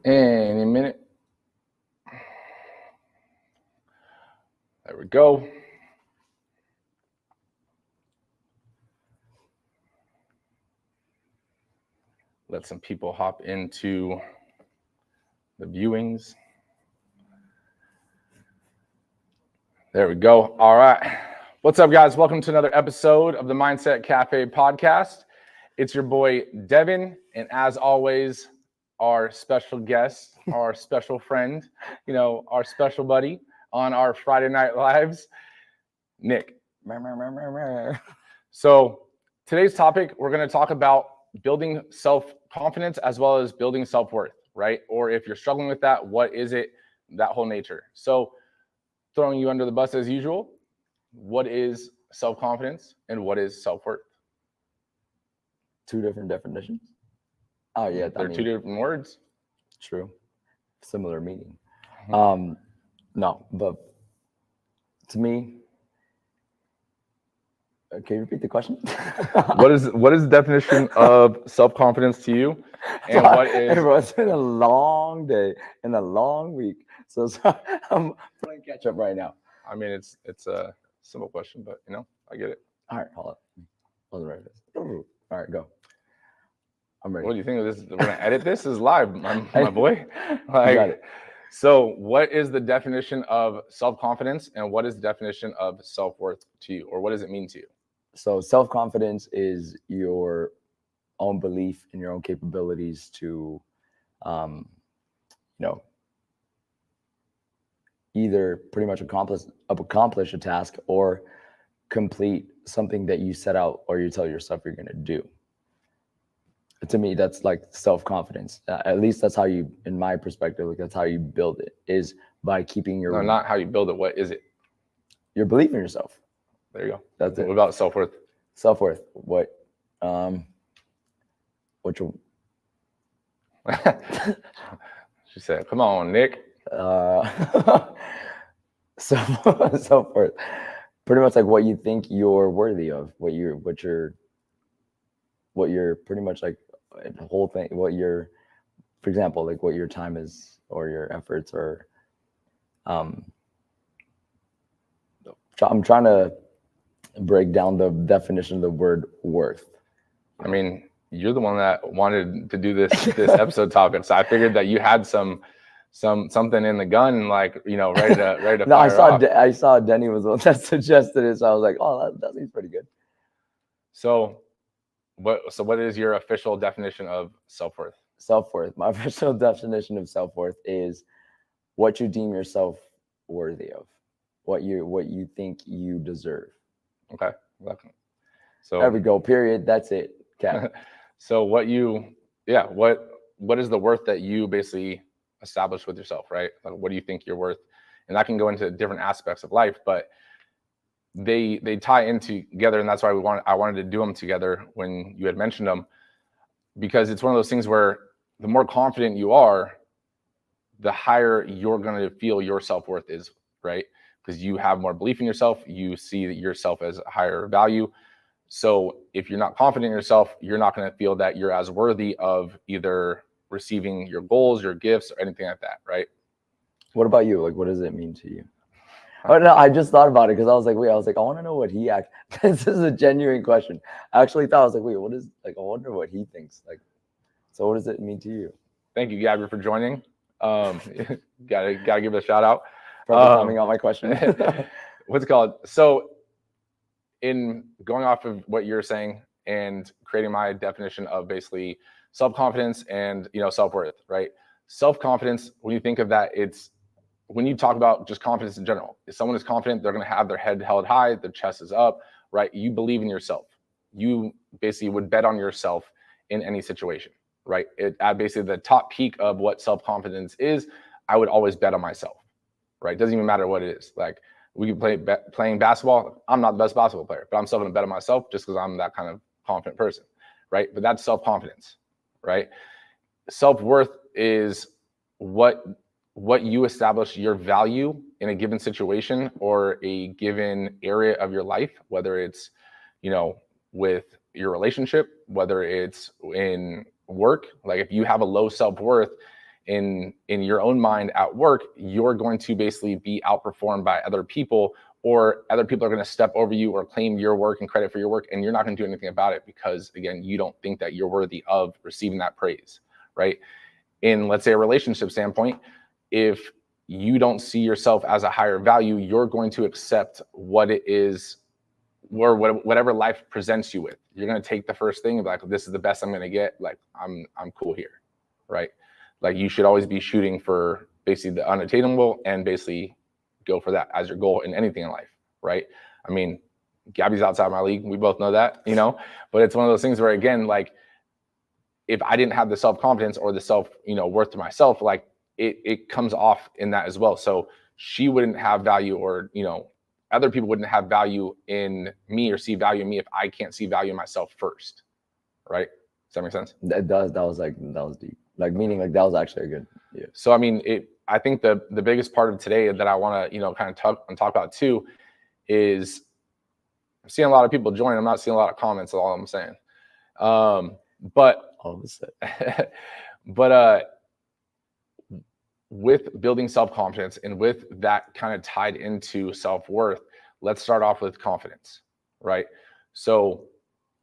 Any minute. There we go. Let some people hop into the viewings. There we go. All right. What's up, guys? Welcome to another episode of the Mindset Cafe podcast. It's your boy, Devin. And as always, our special guest, our special friend, our special buddy on our Friday Night Lives, Nick. So today's topic, we're going to talk about building self-confidence as well as building self-worth, right? Or if you're struggling with that, what is it, that whole nature? So throwing you under the bus as usual, what is self-confidence and what is self-worth? Two different definitions. Oh yeah, they're two different words. True, similar meaning. No, but to me, can you repeat the question? What is the definition of self-confidence to you? And what is? It's been a long day and a long week, so I'm playing catch up right now. I mean, it's a simple question, but I get it. All right, hold up. Wasn't ready for this. All right, go. I'm ready. What do you think of this? We're gonna edit this. This is live, my boy. Got it. So what is the definition of self-confidence and what is the definition of self-worth to you, or what does it mean to you? So self-confidence is your own belief in your own capabilities to, either pretty much accomplish a task or complete something that you set out or you tell yourself you're going to do. To me, that's like self-confidence. At least that's how you, in my perspective, that's how you build it, is by keeping your... No, not how you build it. What is it? Your belief in yourself. There you go. That's it. What about self-worth? Self-worth. What you... She said, come on, Nick. Self-worth. Pretty much like what you think you're worthy of, what you're pretty much like the whole thing, for example, like what your time is or your efforts or, I'm trying to break down the definition of the word worth. I mean, you're the one that wanted to do this episode topic, so I figured that you had something in the gun, like ready to No, fire I saw Denny was the one that suggested it, so I was like, oh, that seems pretty good. So what is your official definition of self-worth? Self-worth. My official definition of self-worth is what you deem yourself worthy of, what you think you deserve. Okay. So there we go. Period. That's it. Cap. So what is the worth that you basically establish with yourself, right? Like, what do you think you're worth? And that can go into different aspects of life, but they tie in together, and that's why I wanted to do them together when you had mentioned them, because it's one of those things where the more confident you are, the higher you're going to feel your self-worth is, right? Because you have more belief in yourself, you see yourself as a higher value. So if you're not confident in yourself, you're not going to feel that you're as worthy of either receiving your goals, your gifts, or anything like that, right? What about you? Like, what does it mean to you? Oh no, I just thought about it because I was like, I want to know what he this is a genuine question. I actually thought, I was like, wait, what is, like, I wonder what he thinks. Like, so what does it mean to you? Thank you, Gabby, for joining. Gotta give it a shout out. For coming out my question. What's it called? So in going off of what you're saying and creating my definition of basically self-confidence and self-worth, right? Self-confidence, when you think of that, it's when you talk about just confidence in general. If someone is confident, they're going to have their head held high, their chest is up, right? You believe in yourself. You basically would bet on yourself in any situation, right? At basically the top peak of what self-confidence is, I would always bet on myself, right? Doesn't even matter what it is. Like, we can playing basketball. I'm not the best basketball player, but I'm still going to bet on myself just because I'm that kind of confident person, right? But that's self-confidence, right? Self-worth is what you establish your value in a given situation or a given area of your life, whether it's, with your relationship, whether it's in work. Like, if you have a low self-worth in your own mind at work, you're going to basically be outperformed by other people, or other people are going to step over you or claim your work and credit for your work, and you're not going to do anything about it because, again, you don't think that you're worthy of receiving that praise, right? In, let's say, a relationship standpoint, if you don't see yourself as a higher value, you're going to accept what it is, or whatever life presents you with. You're going to take the first thing and be like, this is the best I'm going to get. Like, I'm cool here, right? Like, you should always be shooting for basically the unattainable and basically go for that as your goal in anything in life, right? I mean, Gabby's outside my league. We both know that, you know, but it's one of those things where, again, like, if I didn't have the self-confidence or the self, worth to myself, like it comes off in that as well. So she wouldn't have value, or, other people wouldn't have value in me or see value in me if I can't see value in myself first, right? Does that make sense? That does. That was deep. Like, meaning, like, that was actually a good. Yeah. So, I mean, I think the biggest part of today that I want to, kind of talk about too is I'm seeing a lot of people join. I'm not seeing a lot of comments. Is all I'm saying. But all of a sudden, with building self-confidence and with that kind of tied into self-worth, let's start off with confidence, right? So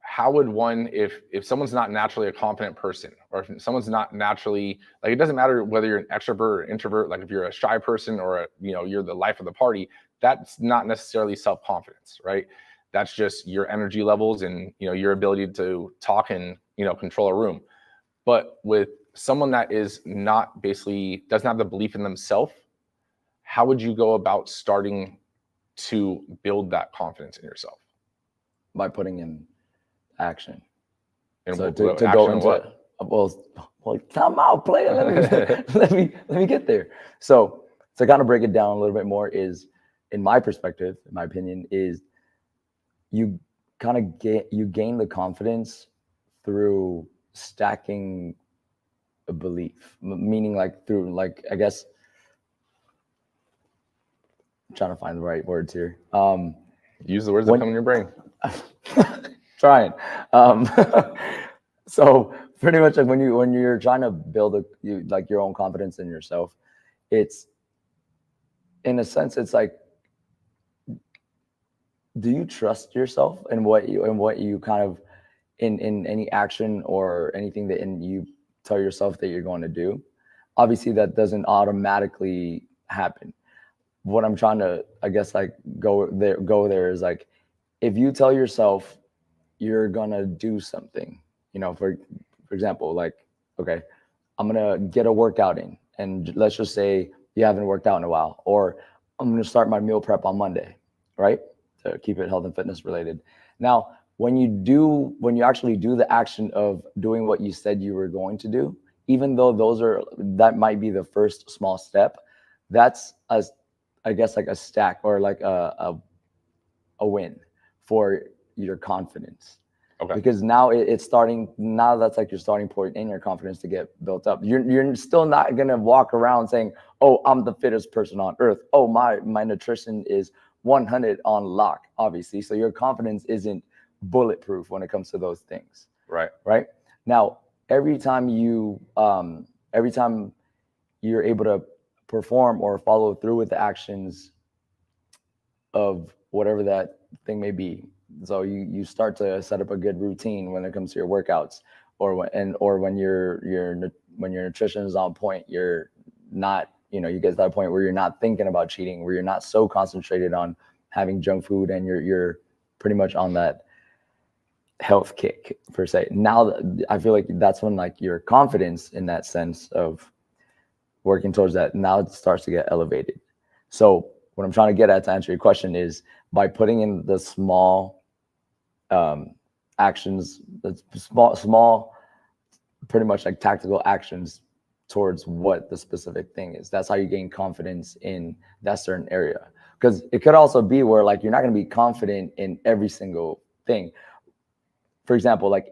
how would one, if someone's not naturally a confident person, or if someone's not naturally, like, it doesn't matter whether you're an extrovert or introvert, like if you're a shy person or you're the life of the party, that's not necessarily self-confidence, right? That's just your energy levels and your ability to talk and control a room. But with someone that is not, basically doesn't have the belief in themselves, how would you go about starting to build that confidence in yourself? By putting in action. And so to action go into what? Well, time out, player. Let me get there. So to kind of break it down a little bit more is, in my perspective, in my opinion, is you kind of gain the confidence through stacking a belief, meaning like through, like, I guess I'm trying to find the right words here. Use the words that come in your brain. Trying. So pretty much, like, when you're trying to build your own confidence in yourself, it's, in a sense, it's like, do you trust yourself and what you kind of in any action or anything that you tell yourself that you're going to do? Obviously that doesn't automatically happen. What I'm trying to, I guess, like, go there is, like, if you tell yourself you're gonna do something, for example, like, okay, I'm gonna get a workout in, and let's just say you haven't worked out in a while, or I'm gonna start my meal prep on Monday, right? To keep it health and fitness related. Now, when you actually do the action of doing what you said you were going to do, even though that might be the first small step, that's I guess, like a stack, or like a win for your confidence. Okay. Because now it's starting. Now that's like your starting point in your confidence to get built up. You're still not gonna walk around saying, "Oh, I'm the fittest person on earth. Oh, my nutrition is 100 on lock." Obviously, so your confidence isn't bulletproof when it comes to those things. Right. Now, every time you're able to perform or follow through with the actions of whatever that thing may be. So you start to set up a good routine when it comes to your workouts, or when your nutrition is on point. You're not, you get to that point where you're not thinking about cheating, where you're not so concentrated on having junk food, and you're pretty much on that health kick per se. Now I feel like that's when, like, your confidence in that sense of working towards that, now it starts to get elevated. So what I'm trying to get at, to answer your question, is by putting in the small actions, the small, pretty much like tactical actions towards what the specific thing is. That's how you gain confidence in that certain area. Because it could also be where, like, you're not going to be confident in every single thing. For example, like,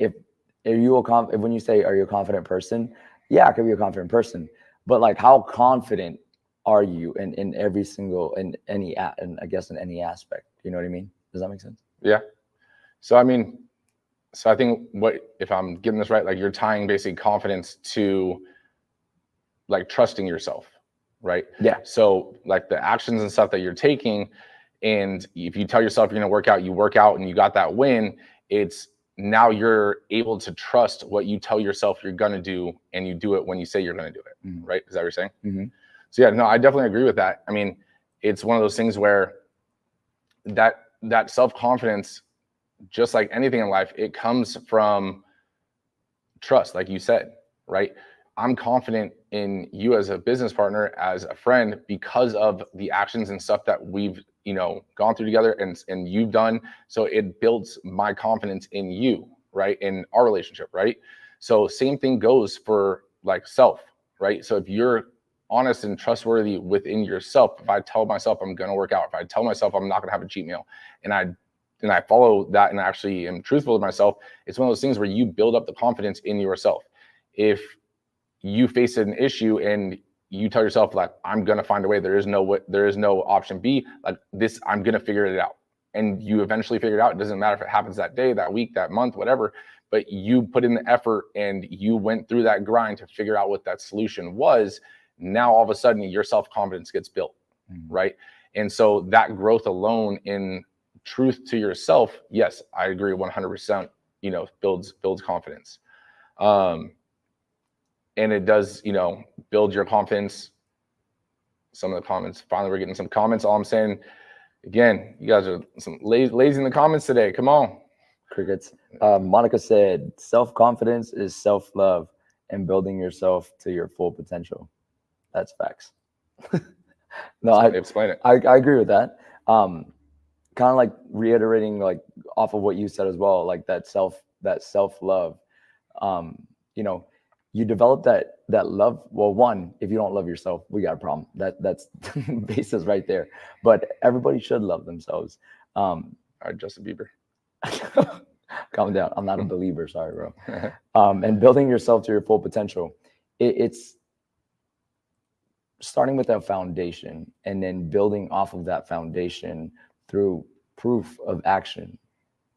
when you say, are you a confident person? Yeah, I could be a confident person, but, like, how confident are you in every single, in any aspect? You know what I mean? Does that make sense? Yeah. So I think, if I'm getting this right, like, you're tying basically confidence to like trusting yourself, right? Yeah. So like the actions and stuff that you're taking, and if you tell yourself you're going to work out, you work out and you got that win, it's now you're able to trust what you tell yourself you're going to do, and you do it when you say you're going to do it, right? Is that what you're saying? Mm-hmm. So yeah, no, I definitely agree with that. I mean, it's one of those things where that self-confidence, just like anything in life, it comes from trust, like you said, right? I'm confident in you as a business partner, as a friend, because of the actions and stuff that we've, gone through together and you've done. So it builds my confidence in you, right? In our relationship, right? So same thing goes for like self, right? So if you're honest and trustworthy within yourself, if I tell myself I'm going to work out, if I tell myself I'm not going to have a cheat meal, and I follow that and actually am truthful to myself, it's one of those things where you build up the confidence in yourself. If you face an issue and you tell yourself like, I'm going to find a way, there is no option B, like this, I'm going to figure it out. And you eventually figure it out. It doesn't matter if it happens that day, that week, that month, whatever, but you put in the effort and you went through that grind to figure out what that solution was. Now, all of a sudden your self-confidence gets built, right? And so that growth alone in truth to yourself, yes, I agree 100%, builds confidence. And it does, build your confidence. Some of the comments, finally we're getting some comments. All I'm saying, again, you guys are some lazy in the comments today. Come on. Crickets. Monica said, self-confidence is self-love and building yourself to your full potential. That's facts. No, Explain it. I agree with that. Kind of like reiterating like off of what you said as well, like that self-love. You develop that love. Well, one, if you don't love yourself, we got a problem. That's basis right there. But everybody should love themselves. All right, Justin Bieber. Calm down. I'm not a believer. Sorry, bro. And building yourself to your full potential. It's starting with that foundation and then building off of that foundation through proof of action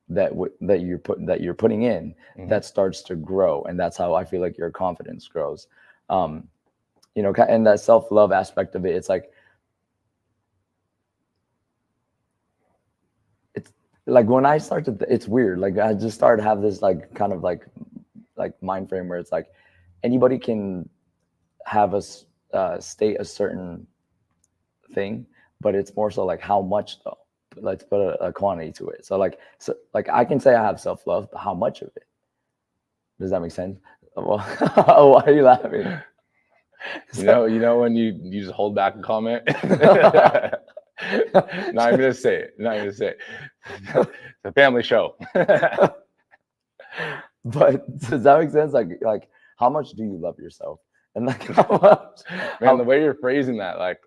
that you're putting in, that starts to grow. And that's how I feel like your confidence grows. And that self-love aspect of it, it's like when I started, it's weird. Like I just started to have this like kind of like mind frame where it's like anybody can have us state a certain thing, but it's more so like how much though. Let's put a quantity to it. So like I can say I have self-love, but how much of it? Does that make sense? Well, why are you laughing? You know when you just hold back a comment. Not even gonna say it. It's a family show. But does that make sense? Like how much do you love yourself? And like how much, man, the way you're phrasing that, like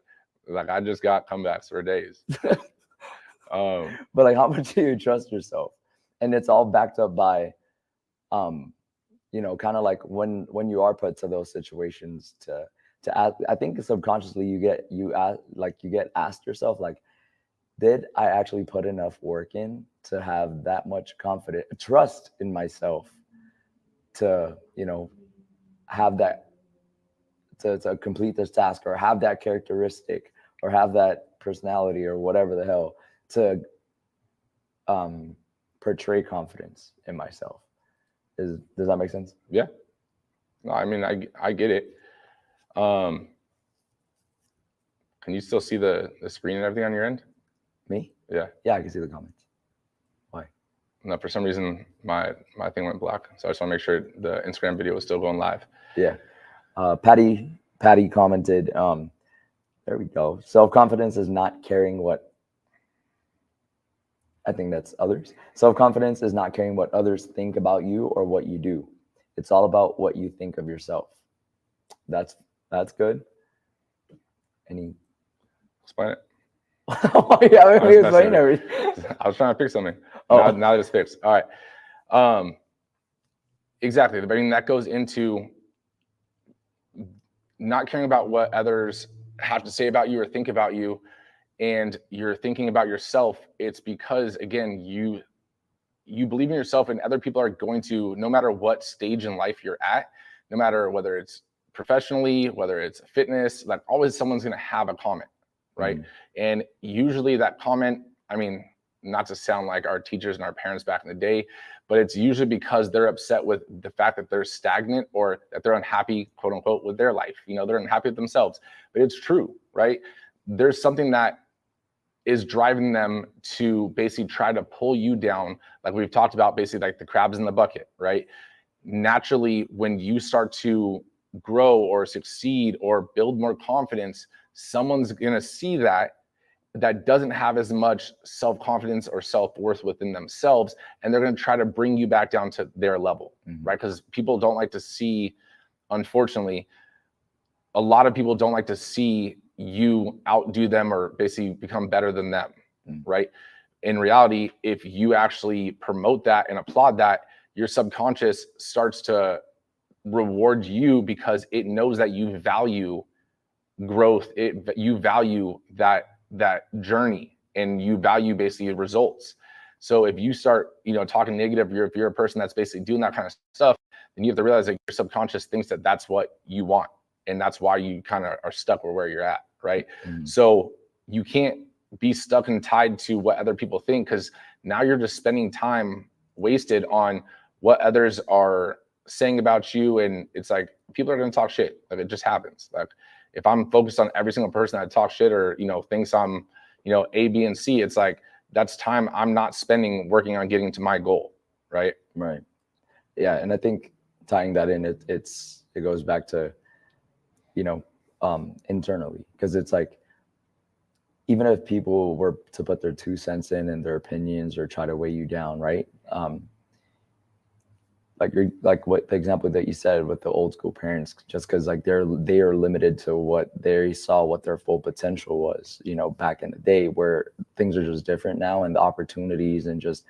I just got comebacks for days. But like how much do you trust yourself? And it's all backed up by kind of like when you are put to those situations to ask, I think subconsciously you get asked yourself like, did I actually put enough work in to have that much trust in myself to have that to complete this task, or have that characteristic, or have that personality, or whatever the hell, to portray confidence in myself. Does that make sense? Yeah. No, I mean, I get it. Can you still see the screen and everything on your end? Me? Yeah. Yeah, I can see the comments. Why? No, for some reason my thing went black, so I just want to make sure the Instagram video is still going live. Yeah. Patty commented, there we go. Self-confidence is not caring what, I think that's others. Self-confidence is not caring what others think about you or what you do. It's all about what you think of yourself. That's good. Explain it. Yeah, explain everything. I was trying to fix something. Oh. Now that it's fixed. All right. Exactly. I mean, that goes into not caring about what others have to say about you or think about you, and you're thinking about yourself. It's because, again, you believe in yourself, and other people are going to, no matter what stage in life you're at, no matter whether it's professionally, whether it's fitness, like always someone's going to have a comment, right? And usually that comment, I mean, not to sound like our teachers and our parents back in the day, but it's usually because they're upset with the fact that they're stagnant or that they're unhappy, quote unquote, with their life. You know, they're unhappy with themselves, but it's true, right? There's something that is driving them to basically try to pull you down. Like we've talked about, basically like the crabs in the bucket, right? Naturally, when you start to grow or succeed or build more confidence, someone's going to see that doesn't have as much self-confidence or self-worth within themselves, and they're going to try to bring you back down to their level, right? Because people don't like to see, unfortunately, a lot of people don't like to see you outdo them or basically become better than them, right? In reality, if you actually promote that and applaud that, your subconscious starts to reward you because it knows that you value growth, you value that journey, and you value basically results. So if you start, you know, talking negative, if you're a person that's basically doing that kind of stuff, then you have to realize that your subconscious thinks that that's what you want, and that's why you kind of are stuck where you're at, right? So you can't be stuck and tied to what other people think, because now you're just spending time wasted on what others are saying about you. And it's like, people are going to talk shit. Like, it just happens. Like, if I'm focused on every single person that talks shit or, you know, thinks I'm, you know, A, B, and C, it's like, that's time I'm not spending working on getting to my goal. Right. Right. Yeah. And I think tying that in, it goes back to, you know, internally, because it's like, even if people were to put their 2 cents in and their opinions or try to weigh you down, right? Like what the example that you said with the old school parents, just because like they are limited to what they saw, what their full potential was, you know, back in the day, where things are just different now, and the opportunities and it's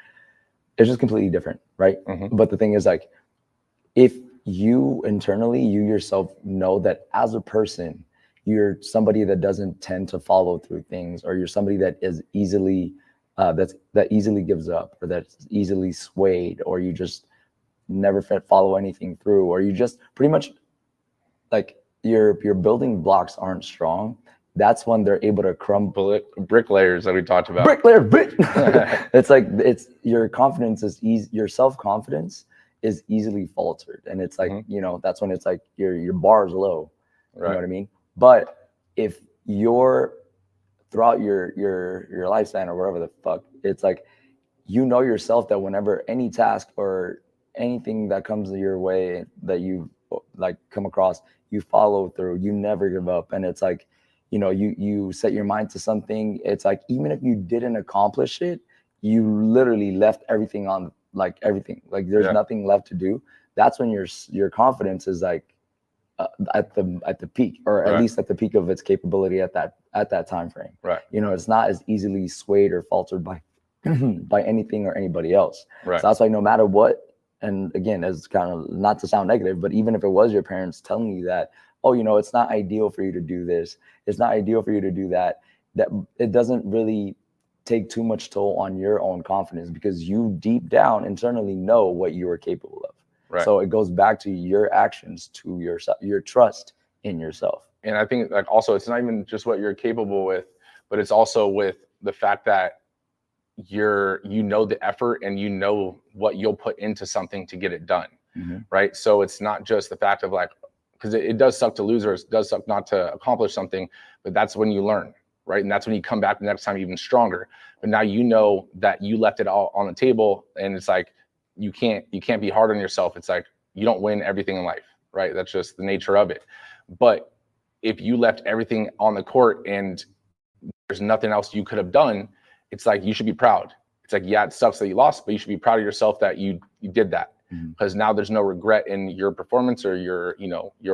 just completely different, right? But the thing is, like, if you internally, you yourself know that as a person, you're somebody that doesn't tend to follow through things, or you're somebody that is easily that easily gives up, or that's easily swayed, or you just never follow anything through, or you just pretty much like your building blocks aren't strong, that's when they're able to crumble it. Bricklayers that we talked about. Bricklayer, bitch. It's like, it's your confidence is easy, your self-confidence is easily faltered, and it's like, you know, that's when it's like your bar is low. You know what I mean? But if you're throughout your lifespan or whatever the fuck, it's like, you know yourself that whenever any task or anything that comes your way that you like come across, you follow through, you never give up. And it's like, you know, you set your mind to something. It's like, even if you didn't accomplish it, you literally left everything on, like everything, like there's nothing left to do. That's when your confidence is like at the peak, or at least at the peak of its capability at that time frame. Right. You know, it's not as easily swayed or faltered by by anything or anybody else. Right. So that's why no matter what, and again, as kind of not to sound negative, but even if it was your parents telling you that, oh, you know, it's not ideal for you to do this, it's not ideal for you to do that, that it doesn't really take too much toll on your own confidence, because you deep down internally know what you are capable of. Right. So it goes back to your actions, to yourself, your trust in yourself. And I think, like, also, it's not even just what you're capable with, but it's also with the fact that you know the effort, and you know what you'll put into something to get it done. Right. So it's not just the fact of like, because it does suck to lose, or it does suck not to accomplish something, but that's when you learn. Right. And that's when you come back the next time even stronger. But now you know that you left it all on the table, and it's like, you can't be hard on yourself. It's like, you don't win everything in life. Right. That's just the nature of it. But if you left everything on the court and there's nothing else you could have done, it's like, you should be proud. It's like, yeah, it sucks that you lost, but you should be proud of yourself that you did that, because now there's no regret in your performance or your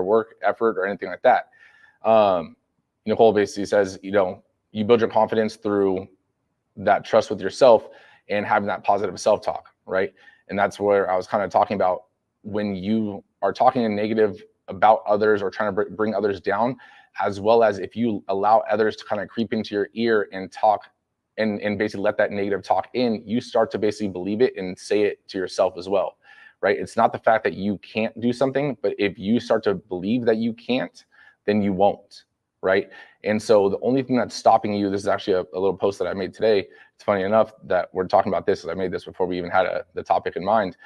work effort or anything like that. Nicole basically says, you build your confidence through that trust with yourself and having that positive self-talk, right? And that's where I was kind of talking about, when you are talking in negative about others or trying to bring others down, as well as if you allow others to kind of creep into your ear and talk and basically let that negative talk in, you start to basically believe it and say it to yourself as well, right? It's not the fact that you can't do something, but if you start to believe that you can't, then you won't, right? And so the only thing that's stopping you, this is actually a little post that I made today. It's funny enough that we're talking about this, I made this before we even had the topic in mind,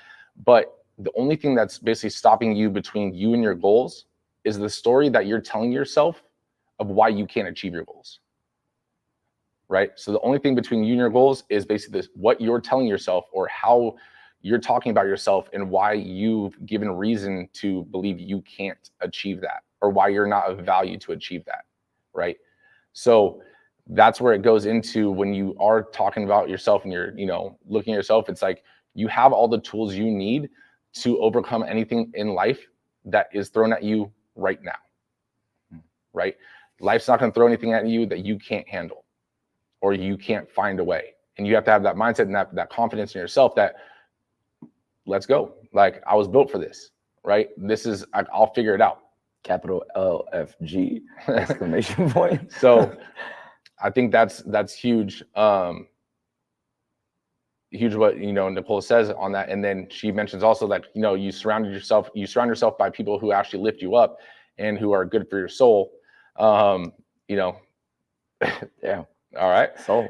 but the only thing that's basically stopping you between you and your goals is the story that you're telling yourself of why you can't achieve your goals, right? So the only thing between you and your goals is basically this, what you're telling yourself or how you're talking about yourself and why you've given reason to believe you can't achieve that or why you're not of value to achieve that, right? So that's where it goes into when you are talking about yourself and you're, looking at yourself, it's like you have all the tools you need to overcome anything in life that is thrown at you right now, right? Life's not going to throw anything at you that you can't handle or you can't find a way. And you have to have that mindset and that confidence in yourself that let's go. Like I was built for this, right? This is, I'll figure it out. Capital LFG exclamation point. So I think that's huge. Huge what Nicole says on that. And then she mentions also that you surround yourself by people who actually lift you up and who are good for your soul. Yeah. All right. So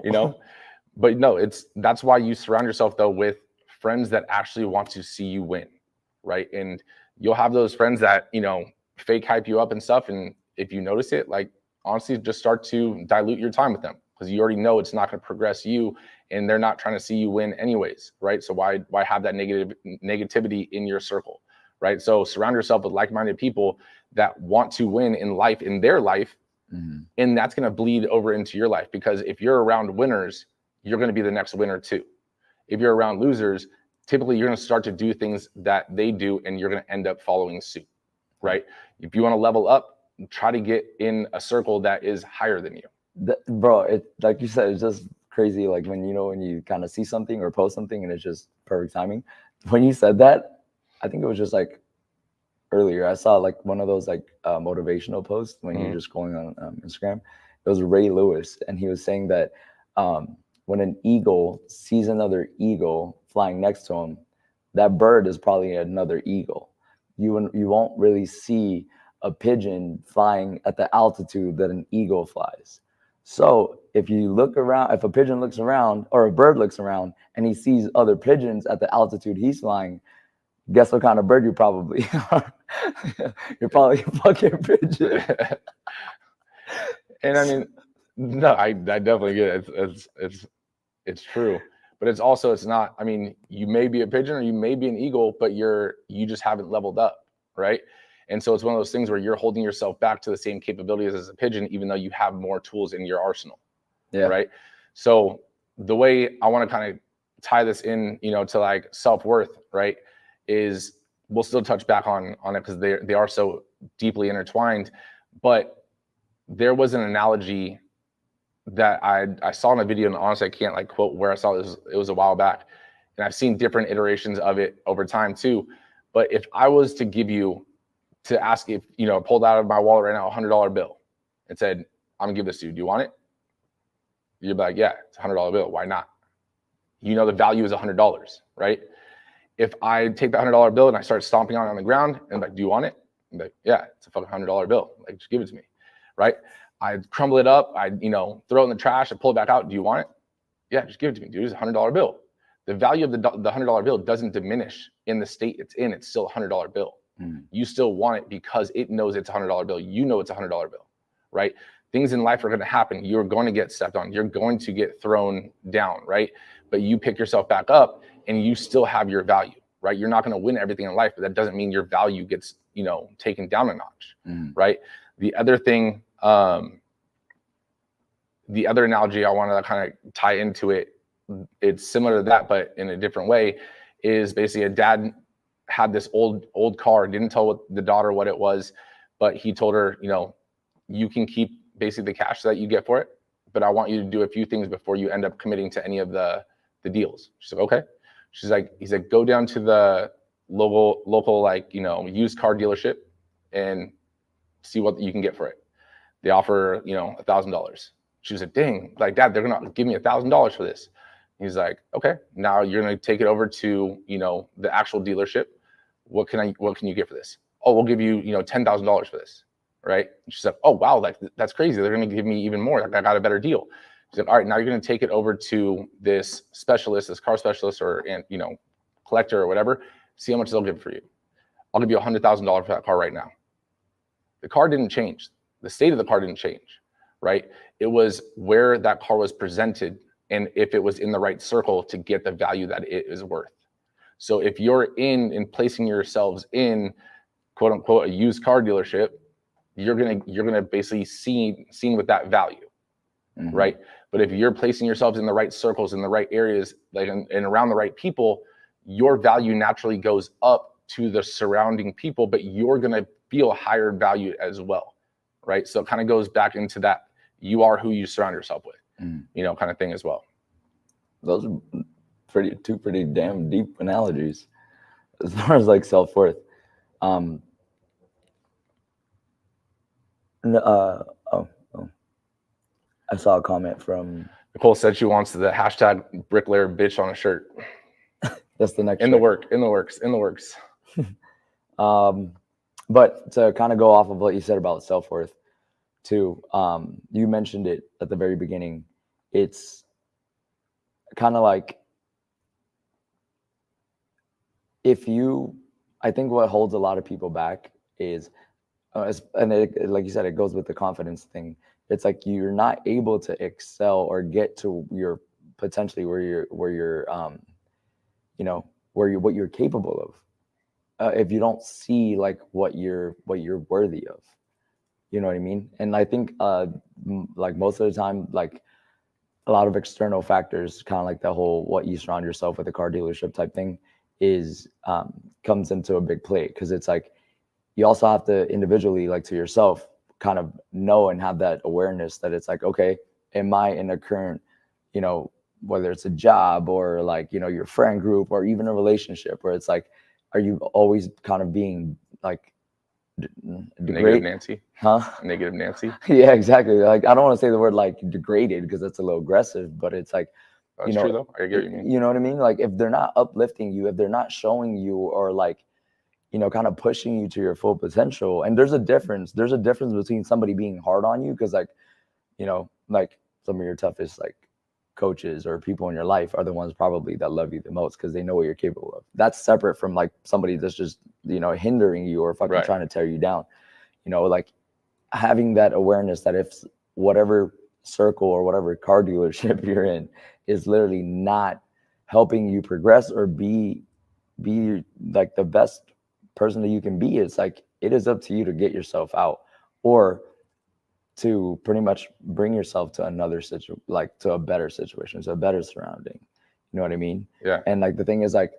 but no, that's why you surround yourself though with friends that actually want to see you win, right? And you'll have those friends that fake hype you up and stuff, and if you notice it, like honestly just start to dilute your time with them because you already know it's not going to progress you and they're not trying to see you win anyways, right? So why have that negativity in your circle, right? So surround yourself with like-minded people that want to win in life, in their life, and that's going to bleed over into your life, because if you're around winners, you're going to be the next winner too. If you're around losers, typically you're going to start to do things that they do and you're going to end up following suit, right? If you want to level up, try to get in a circle that is higher than you. Bro, it, like you said, it's just crazy. Like when you kind of see something or post something and it's just perfect timing. When you said that, I think it was just like earlier, I saw like one of those like motivational posts when you're just going on Instagram. It was Ray Lewis, and he was saying that when an eagle sees another eagle flying next to him, that bird is probably another eagle. You won't really see a pigeon flying at the altitude that an eagle flies. So if you look around, if a pigeon looks around or a bird looks around and he sees other pigeons at the altitude he's flying, guess what kind of bird you probably are? You're probably a fucking pigeon. And I mean, no, I definitely get it. It's true, but it's not, I mean, you may be a pigeon or you may be an eagle, but you just haven't leveled up, right? And so it's one of those things where you're holding yourself back to the same capabilities as a pigeon, even though you have more tools in your arsenal, right? So the way I want to kind of tie this in, to like self-worth, right, is we'll still touch back on it because they are so deeply intertwined. But there was an analogy that I saw in a video, and honestly, I can't like quote where I saw this. It was a while back, and I've seen different iterations of it over time too. But if I was to give you, to ask if, pulled out of my wallet right now, a $100 bill and said, I'm gonna give this to you. Do you want it? You'd be like, yeah, it's a $100 bill. Why not? The value is $100, right? If I take the $100 bill and I start stomping on the ground and like, do you want it? I'm like, yeah, it's a fucking $100 bill. Like, just give it to me, right? I crumble it up. I, throw it in the trash. I pull it back out. Do you want it? Yeah, just give it to me, dude. It's a $100 bill. The value of the $100 bill doesn't diminish in the state it's in. It's still a $100 bill. You still want it because it knows it's a $100 bill. It's a $100 bill, right? Things in life are going to happen. You're going to get stepped on. You're going to get thrown down, right? But you pick yourself back up and you still have your value, right? You're not going to win everything in life, but that doesn't mean your value gets, taken down a notch, right? The other thing, the other analogy I want to kind of tie into it, it's similar to that, but in a different way, is basically a dad had this old car, didn't tell the daughter what it was, but he told her, you can keep basically the cash that you get for it, but I want you to do a few things before you end up committing to any of the deals. She's like, okay. He's like, go down to the local like, used car dealership and see what you can get for it. They offer, $1,000. She was like, dang, like, Dad, they're gonna give me $1,000 for this. He's like, okay, now you're going to take it over to, the actual dealership. What can you get for this? Oh, we'll give you, $10,000 for this. Right. And she's like, oh, wow. Like, that's crazy. They're going to give me even more. Like, I got a better deal. She's like, all right, now you're going to take it over to this specialist, this car specialist, or, collector or whatever. See how much they'll give for you. I'll give you $100,000 for that car right now. The car didn't change. The state of the car didn't change, right? It was where that car was presented and if it was in the right circle to get the value that it is worth. So if you're in placing yourselves in quote unquote a used car dealership, you're gonna basically seen with that value, right? But if you're placing yourselves in the right circles, in the right areas, like and around the right people, your value naturally goes up to the surrounding people, but you're gonna feel higher value as well, right? So it kind of goes back into that you are who you surround yourself with, kind of thing as well. Those are two pretty damn deep analogies as far as like self-worth. I saw a comment from Nicole said she wants the hashtag bricklayer bitch on a shirt. That's the next in the works. But to kind of go off of what you said about self-worth too, you mentioned it at the very beginning. It's kind of like I think what holds a lot of people back is, like you said, it goes with the confidence thing. It's like you're not able to excel or get to your potentially what you're capable of if you don't see like what you're worthy of. You know what I mean? And I think like most of the time, like a lot of external factors, kind of like the whole what you surround yourself with, a car dealership type thing, is comes into a big play, because it's like you also have to individually, like to yourself, kind of know and have that awareness that it's like, okay, am I in a current, whether it's a job or like, your friend group or even a relationship where it's like, are you always kind of being like Negative Nancy? Huh? Negative Nancy? Yeah, exactly. Like, I don't want to say the word like degraded because that's a little aggressive, but it's like, that's true though. I get what you mean. You know what I mean? Like if they're not uplifting you, if they're not showing you or like, kind of pushing you to your full potential. And there's a difference between somebody being hard on you, because like, like some of your toughest like coaches or people in your life are the ones probably that love you the most because they know what you're capable of. That's separate from like somebody that's just, hindering you or fucking trying to tear you down. Like having that awareness that if whatever circle or whatever car dealership you're in is literally not helping you progress or be like the best person that you can be, it's like it is up to you to get yourself out or to pretty much bring yourself to another situation, like to a better situation, to a better surrounding. You know what I mean? Yeah. And like the thing is, like,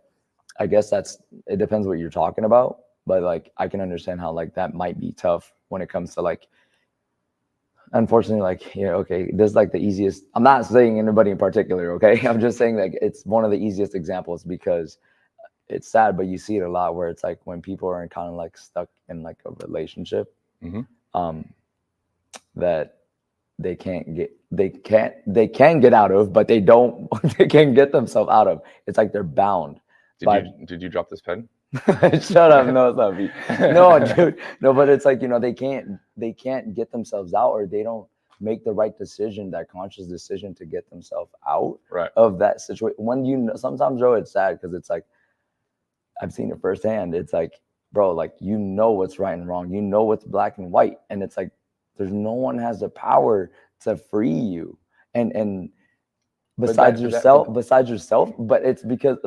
I guess it depends what you're talking about, but like I can understand how like that might be tough when it comes to like, unfortunately, like, okay, this is like the easiest. I'm not saying anybody in particular, okay? I'm just saying like it's one of the easiest examples because it's sad, but you see it a lot where it's like when people are kind of like stuck in like a relationship, that they can get out of, but they can't get themselves out of. It's like they're bound. Did you drop this pen? Shut up. No, it's not me. No, dude. No, but it's like, they can't get themselves out, or they don't make the right decision, that conscious decision to get themselves out of that situation. When sometimes, bro, it's sad because it's like, I've seen it firsthand. It's like, bro, like, what's right and wrong. What's black and white. And it's like, there's no one has the power to free you. And besides yourself, but it's because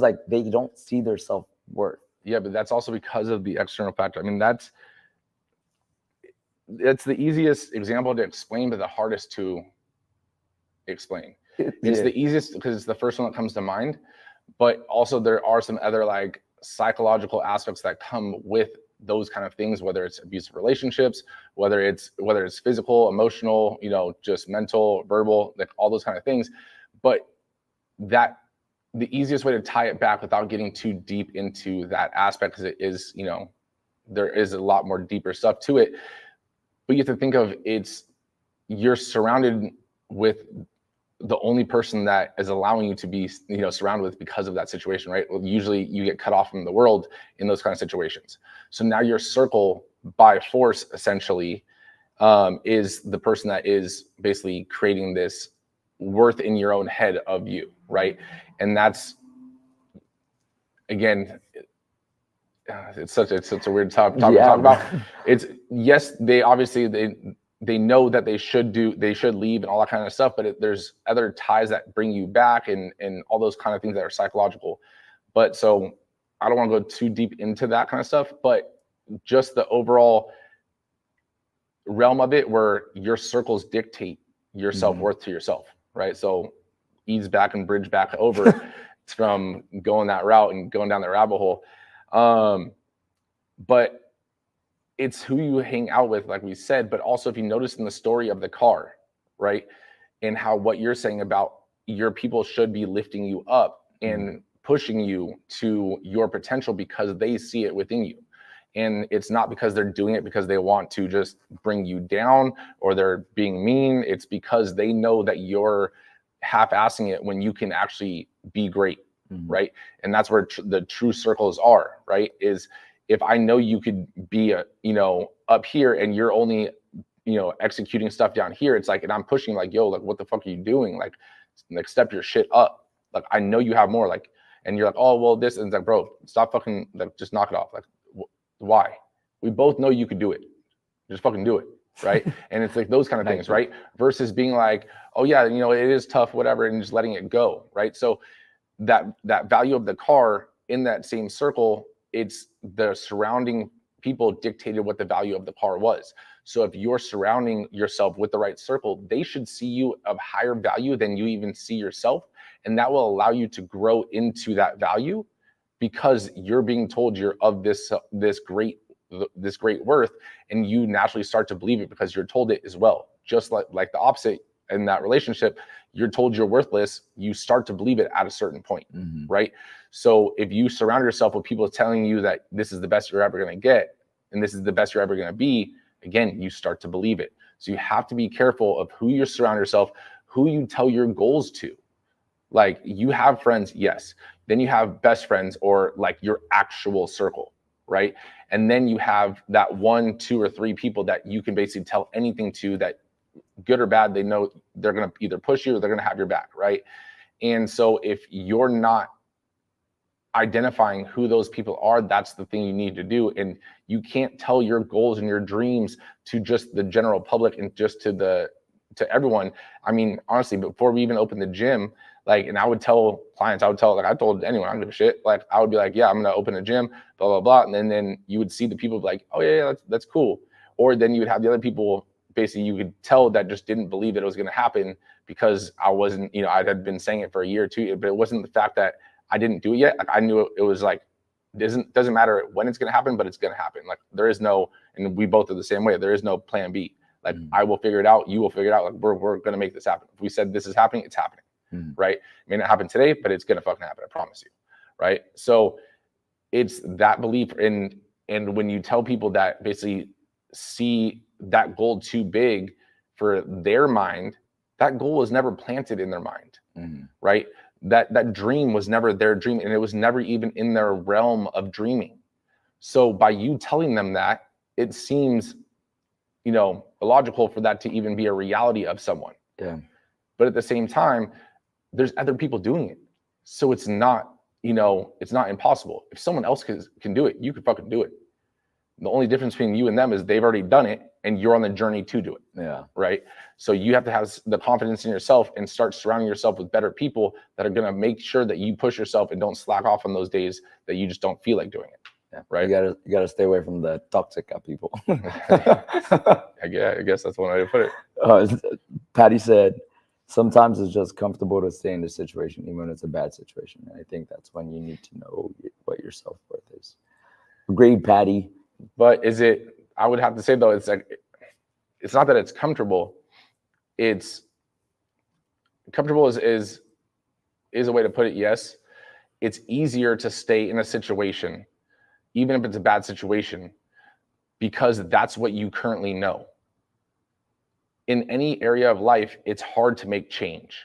like they don't see their self-worth. Yeah, but that's also because of the external factor. I mean, that's the easiest example to explain, but the hardest to explain. It's the easiest because it's the first one that comes to mind, but also there are some other like psychological aspects that come with those kind of things, whether it's abusive relationships, whether it's physical, emotional, just mental, verbal, like all those kind of things. But the easiest way to tie it back without getting too deep into that aspect, because it is, there is a lot more deeper stuff to it. But you have to think of you're surrounded with the only person that is allowing you to be, surrounded with because of that situation, right? Well, usually you get cut off from the world in those kind of situations. So now your circle by force essentially is the person that is basically creating this worth in your own head of you, right? And that's, again, it's such a weird topic to talk about. It's, yes, they obviously they know that they should leave and all that kind of stuff, but there's other ties that bring you back and all those kind of things that are psychological. But so I don't want to go too deep into that kind of stuff, but just the overall realm of it where your circles dictate your self-worth to yourself, right? So ease back and bridge back over from going that route and going down the rabbit hole. But it's who you hang out with, like we said, but also if you notice in the story of the car, right? And how what you're saying about your people should be lifting you up and pushing you to your potential because they see it within you. And it's not because they're doing it because they want to just bring you down or they're being mean. It's because they know that you're half-assing it when you can actually be great, right? And that's where the true circles are, right? Is if I know you could be up here and you're only executing stuff down here, it's like, and I'm pushing like, yo, like what the fuck are you doing? Like step your shit up. Like I know you have more, like, and you're like, oh well, this, and it's like, bro, stop fucking, like just knock it off. Like why? We both know you could do it. Just fucking do it, right? And it's like those kind of things, right? Versus being like, oh yeah, it is tough, whatever, and just letting it go, right? So that value of the car in that same circle, it's the surrounding people dictated what the value of the car was. So if you're surrounding yourself with the right circle, they should see you of higher value than you even see yourself. And that will allow you to grow into that value because you're being told you're of this great worth, and you naturally start to believe it because you're told it as well. Just like the opposite in that relationship, you're told you're worthless, you start to believe it at a certain point, right? So if you surround yourself with people telling you that this is the best you're ever going to get and this is the best you're ever going to be, again, you start to believe it. So you have to be careful of who you surround yourself, who you tell your goals to. Like you have friends, yes. Then you have best friends or like your actual circle, right? And then you have that 1, 2, or 3 people that you can basically tell anything to, that good or bad, they know they're going to either push you or they're going to have your back, right? And so if you're not identifying who those people are, that's the thing you need to do. And you can't tell your goals and your dreams to just the general public and just to everyone. I mean, honestly, before we even opened the gym, like, and I would tell clients, I told anyone, I don't give a shit. Like, I would be like, yeah, I'm going to open a gym, blah, blah, blah. And then you would see the people like, oh yeah, that's cool. Or then you would have the other people, basically you could tell that just didn't believe that it was going to happen because I wasn't, I had been saying it for a year or two, but it wasn't the fact that I didn't do it yet. Like I knew it was like, doesn't matter when it's going to happen, but it's going to happen. Like there is no, and we both are the same way. There is no plan B. Like I will figure it out. You will figure it out. Like we're going to make this happen. If we said this is happening, it's happening, right? It may not happen today, but it's going to fucking happen. I promise you. Right. So it's that belief and when you tell people that basically see that goal too big for their mind, that goal was never planted in their mind, right? That dream was never their dream, and it was never even in their realm of dreaming. So by you telling them that, it seems, illogical for that to even be a reality of someone. Yeah. But at the same time, there's other people doing it. So it's not, it's not impossible. If someone else can do it, you could fucking do it. The only difference between you and them is they've already done it and you're on the journey to do it. Yeah. Right. So you have to have the confidence in yourself and start surrounding yourself with better people that are going to make sure that you push yourself and don't slack off on those days that you just don't feel like doing it. Yeah. Right. You gotta stay away from the toxic people. I guess that's one way to put it. Patty said, sometimes it's just comfortable to stay in the situation, even when it's a bad situation. And I think that's when you need to know what your self-worth is. Agreed, Patty. But I would have to say though, it's like, it's not that it's comfortable. It's comfortable is a way to put it. Yes. It's easier to stay in a situation, even if it's a bad situation, because that's what you currently know. In any area of life, it's hard to make change.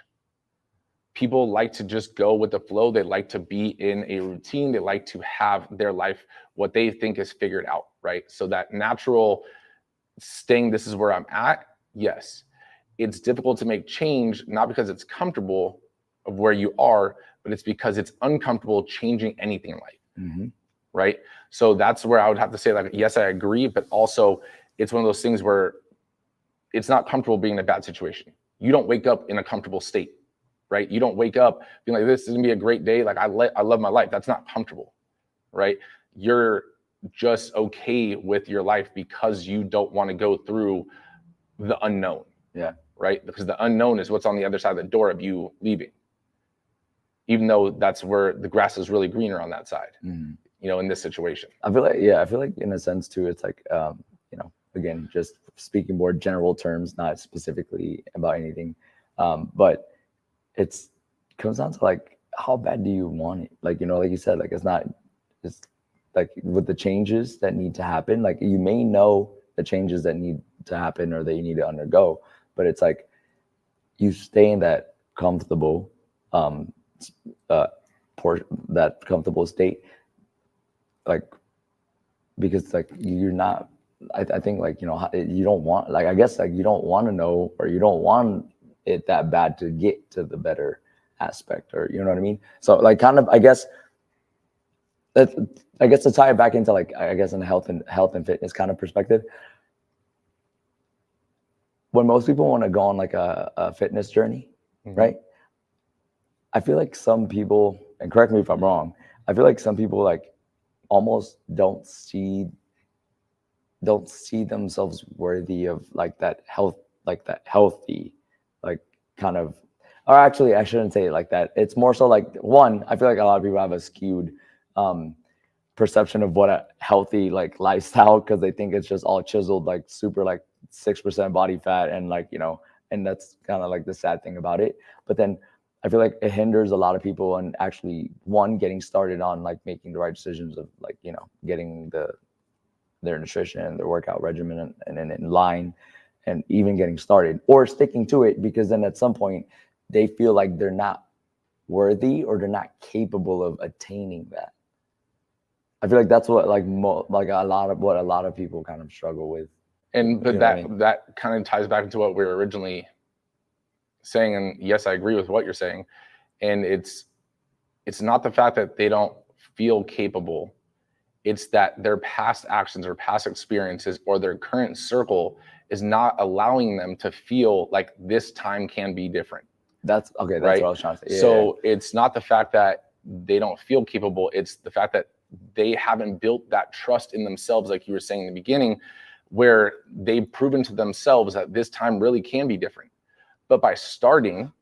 people like to just go with the flow. They like to be in a routine. They like to have their life, what they think is figured out, right? So that natural staying, this is where I'm at. Yes, it's difficult to make change, not because it's comfortable of where you are, but it's because it's uncomfortable changing anything in life, right? So that's where I would have to say, like, yes, I agree, but also it's one of those things where it's not comfortable being in a bad situation. You don't wake up in a comfortable state, right? You don't wake up being like, this is gonna be a great day. Like, I love my life. That's not comfortable, right? You're just okay with your life because you don't want to go through the unknown. Yeah. Right? Because the unknown is what's on the other side of the door of you leaving. Even though that's where the grass is really greener on that side, you know, in this situation. I feel like in a sense too, it's like, you know, again, just speaking more general terms, not specifically about anything. But it comes down to like, how bad do you want it? Like, you know, like you said, like, it's like with the changes that need to happen, like you may know the changes that need to happen or that you need to undergo, but it's like you stay in that comfortable, that comfortable state, like, because like you're not, I think like, you know, you don't want, like, I guess like you don't want to know, or you don't want it that bad to get to the better aspect, or, you know what I mean? So like, kind of, I guess to tie it back into like, I guess in the health and fitness kind of perspective, when most people want to go on like a fitness journey, right? I feel like some people, and correct me if I'm wrong, I feel like some people like almost don't see themselves worthy of like that healthy, like, kind of, or actually I shouldn't say it like that. It's more so like, one, I feel like a lot of people have a skewed perception of what a healthy like lifestyle, because they think it's just all chiseled, like super like 6% body fat, and like, you know, and that's kind of like the sad thing about it. But then I feel like it hinders a lot of people on actually, one, getting started on like making the right decisions of like, you know, getting their nutrition and their workout regimen and in line, and even getting started or sticking to it, because then at some point they feel like they're not worthy or they're not capable of attaining that. I feel like that's what like a lot of people kind of struggle with. And but You know that what I mean? that kind of ties back into what we were originally saying. And yes, I agree with what you're saying. And it's not the fact that they don't feel capable. It's that their past actions or past experiences or their current circle is not allowing them to feel like this time can be different. That's okay. That's right? what I was trying to say. So it's not the fact that they don't feel capable. It's the fact that they haven't built that trust in themselves, like you were saying in the beginning, where they've proven to themselves that this time really can be different. But by starting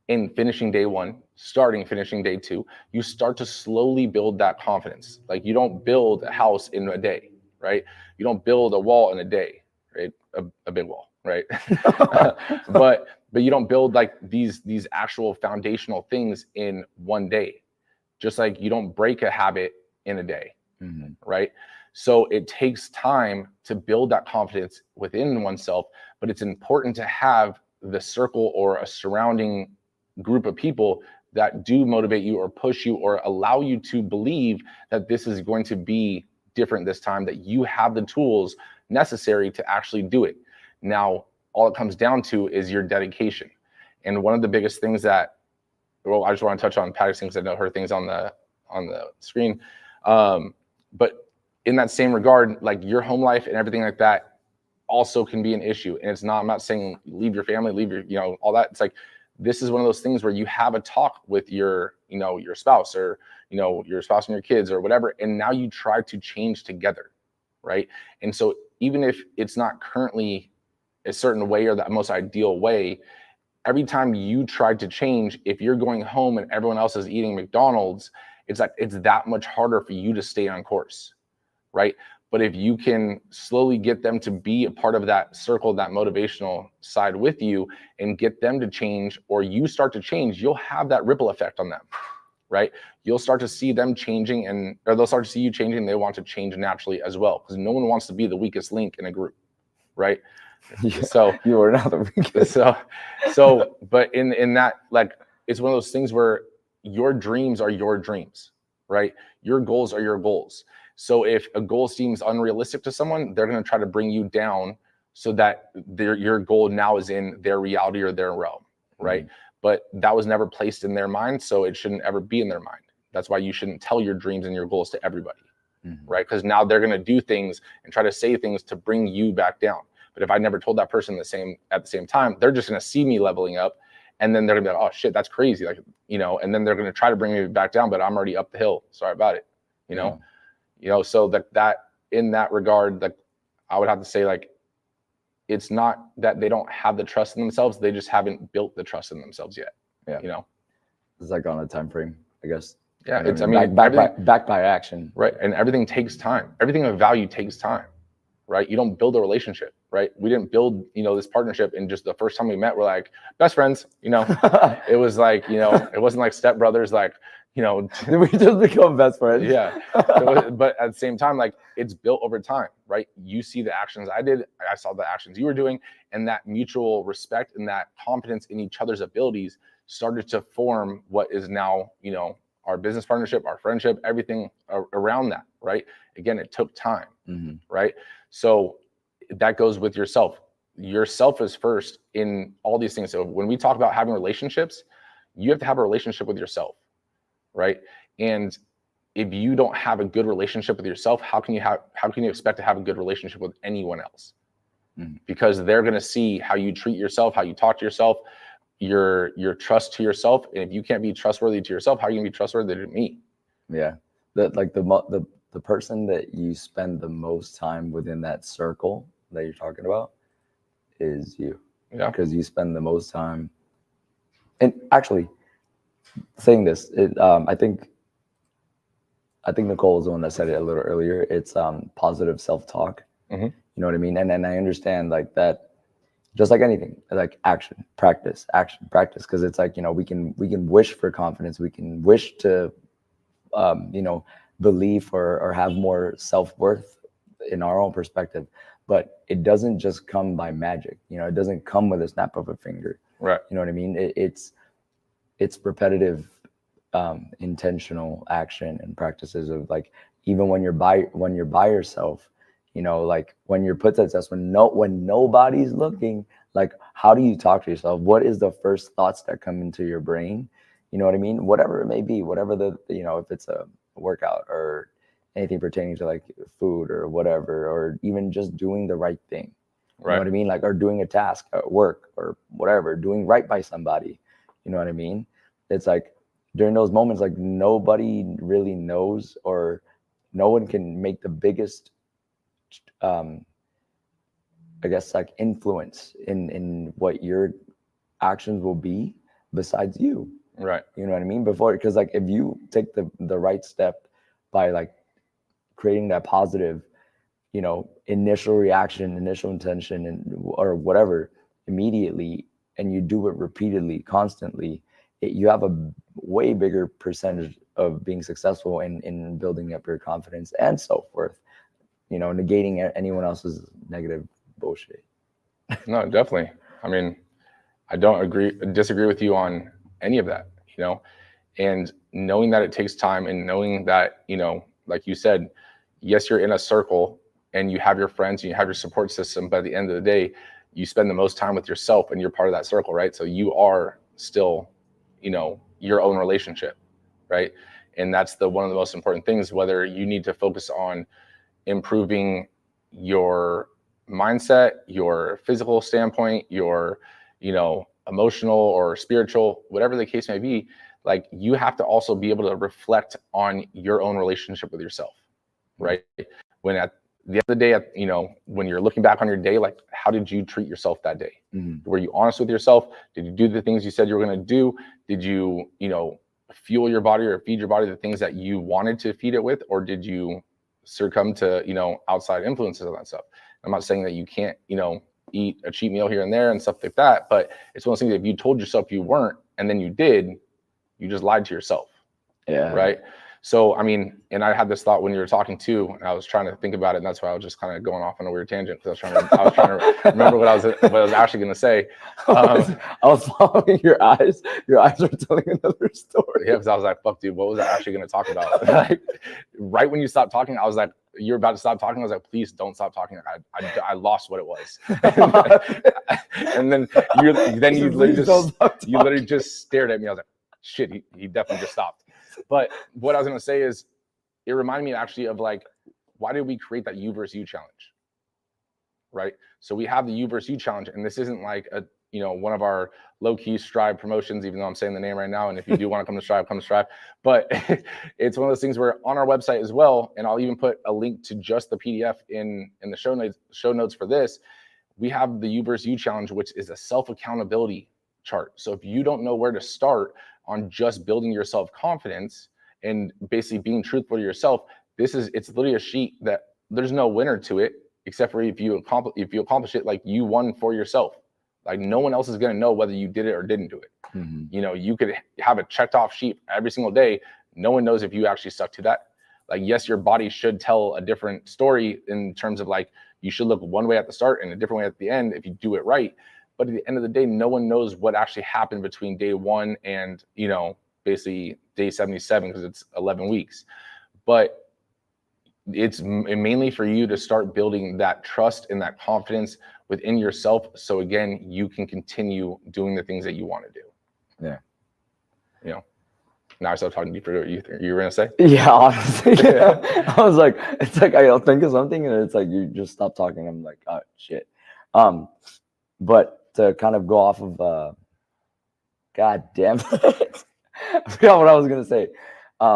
and finishing day one, finishing day two, you start to slowly build that confidence. Like, you don't build a house in a day, right? You don't build a wall in a day, right? A big wall, right? but you don't build like these actual foundational things in one day. Just like you don't break a habit in a day, right? So it takes time to build that confidence within oneself, but it's important to have the circle or a surrounding group of people that do motivate you or push you or allow you to believe that this is going to be different this time, that you have the tools necessary to actually do it. Now, all it comes down to is your dedication. And one of the biggest things that, well, I just want to touch on Patty's things. I know her things on the screen. But in that same regard, like, your home life and everything like that also can be an issue. And it's not, I'm not saying leave your family, leave your, you know, all that. It's like, this is one of those things where you have a talk with your, you know, your spouse, or, you know, your spouse and your kids or whatever. And now you try to change together. Right. And so even if it's not currently a certain way or the most ideal way, every time you try to change, if you're going home and everyone else is eating McDonald's, it's like, it's that much harder for you to stay on course, right? But if you can slowly get them to be a part of that circle, that motivational side with you, and get them to change, or you start to change, you'll have that ripple effect on them, right? You'll start to see them changing, or they'll start to see you changing. They want to change naturally as well, because no one wants to be the weakest link in a group, right? Yeah, so you are not the weakest. So, but in that, like, it's one of those things where your dreams are your dreams, right? Your goals are your goals. So if a goal seems unrealistic to someone, they're going to try to bring you down so that your goal now is in their reality or their realm, right? But that was never placed in their mind, so it shouldn't ever be in their mind. That's why you shouldn't tell your dreams and your goals to everybody, right? Because now they're going to do things and try to say things to bring you back down. But if I never told that person at the same time, they're just going to see me leveling up, and then they're gonna be like, oh shit, that's crazy, like, you know, and then they're going to try to bring me back down, but I'm already up the hill. Sorry about it, you know. You know, so that in that regard, like, I would have to say, like, it's not that they don't have the trust in themselves, they just haven't built the trust in themselves yet. You know, it's like on a time frame, I guess. Yeah, and it's, I mean, backed by action, right? And everything takes time. Everything of value takes time, right? You don't build a relationship, right? We didn't build, you know, this partnership in just the first time we met. We're like best friends, you know. It was like, you know, it wasn't like stepbrothers, like, you know. Did we just become best friends? Yeah. So, but at the same time, like, it's built over time, right? You see the actions I did, I saw the actions you were doing, and that mutual respect and that confidence in each other's abilities started to form what is now, you know, our business partnership, our friendship, everything around that, right? Again, it took time, right? So that goes with yourself. Yourself is first in all these things. So when we talk about having relationships, you have to have a relationship with yourself, right? And if you don't have a good relationship with yourself, how can you expect to have a good relationship with anyone else? Because they're going to see how you treat yourself, how you talk to yourself, your trust to yourself. And if you can't be trustworthy to yourself, how are you gonna be trustworthy to me? Yeah, that, like, the person that you spend the most time within that circle that you're talking about is you. Yeah, because you spend the most time. And actually, saying this, I think Nicole was the one that said it a little earlier. It's positive self-talk. You know what I mean? And I understand, like, that. Just like anything, like action, practice, because it's like, you know, we can wish for confidence, we can wish to, you know, believe or have more self-worth in our own perspective, but it doesn't just come by magic. You know, it doesn't come with a snap of a finger. Right. You know what I mean? It's repetitive, intentional action and practices of, like, even when you're by yourself. You know, like, when you're put to test, when nobody's looking, like, how do you talk to yourself? What is the first thoughts that come into your brain? You know what I mean? Whatever it may be, whatever you know, if it's a workout or anything pertaining to, like, food or whatever, or even just doing the right thing. You know what I mean? Like, or doing a task at work or whatever, doing right by somebody. You know what I mean? It's like, during those moments, like, nobody really knows, or no one can make the biggest, I guess, like, influence in what your actions will be besides you. Right. You know what I mean? Because, like, if you take the right step by, like, creating that positive, you know, initial reaction, initial intention, or whatever immediately, and you do it repeatedly, constantly, you have a way bigger percentage of being successful in building up your confidence and self-worth. You know, negating anyone else's negative bullshit. No, definitely. I mean, I don't disagree with you on any of that, you know, and knowing that it takes time, and knowing that, you know, like you said, yes, you're in a circle and you have your friends and you have your support system, but at the end of the day, you spend the most time with yourself and you're part of that circle, right? So you are still, you know, your own relationship, right? And that's one of the most important things, whether you need to focus on improving your mindset, your physical standpoint, your, you know, emotional or spiritual, whatever the case may be. Like, you have to also be able to reflect on your own relationship with yourself, right? When at the end of the day, you know, when you're looking back on your day, like, how did you treat yourself that day? Were you honest with yourself? Did you do the things you said you were going to do? Did you, you know, fuel your body or feed your body the things that you wanted to feed it with? Or did you succumb to, you know, outside influences of that stuff? I'm not saying that you can't, you know, eat a cheat meal here and there and stuff like that, but it's one of those things that if you told yourself you weren't and then you did, you just lied to yourself. Yeah. Right. So, I mean, and I had this thought when you were talking too, and I was trying to think about it, and that's why I was just kind of going off on a weird tangent, because I was trying to remember what I was actually going to say. I was following your eyes. Your eyes were telling another story. Yeah, because I was like, fuck, dude, what was I actually going to talk about? Like, right when you stopped talking, I was like, you're about to stop talking. I was like, please don't stop talking. I lost what it was. And then you literally just stared at me. I was like, shit, he definitely just stopped. But what I was going to say is, it reminded me actually of like, why did we create that U versus U challenge? Right? So we have the U versus U challenge, and this isn't like a, you know, one of our low-key Strive promotions, even though I'm saying the name right now. And if you do want to come to Strive, come to Strive. But it's one of those things where on our website as well, and I'll even put a link to just the PDF in the show notes for this. We have the U versus U challenge, which is a self-accountability chart. So if you don't know where to start on just building your self-confidence and basically being truthful to yourself, it's literally a sheet that there's no winner to it, except for if you accomplish it, like, you won for yourself. Like, no one else is going to know whether you did it or didn't do it. Mm-hmm. You know, you could have a checked off sheet every single day. No one knows if you actually stuck to that. Like, yes, your body should tell a different story in terms of like, you should look one way at the start and a different way at the end if you do it right. But at the end of the day, no one knows what actually happened between day 1 and, you know, basically day 77, because it's 11 weeks. But it's mainly for you to start building that trust and that confidence within yourself. So again, you can continue doing the things that you want to do. Yeah. You know, now I start talking deeper. You were going to say? Yeah, honestly. Yeah. I was like, it's like, I'll think of something and it's like, you just stop talking. I'm like, oh, shit. But to kind of go off of, God damn it. I forgot what I was going to say. I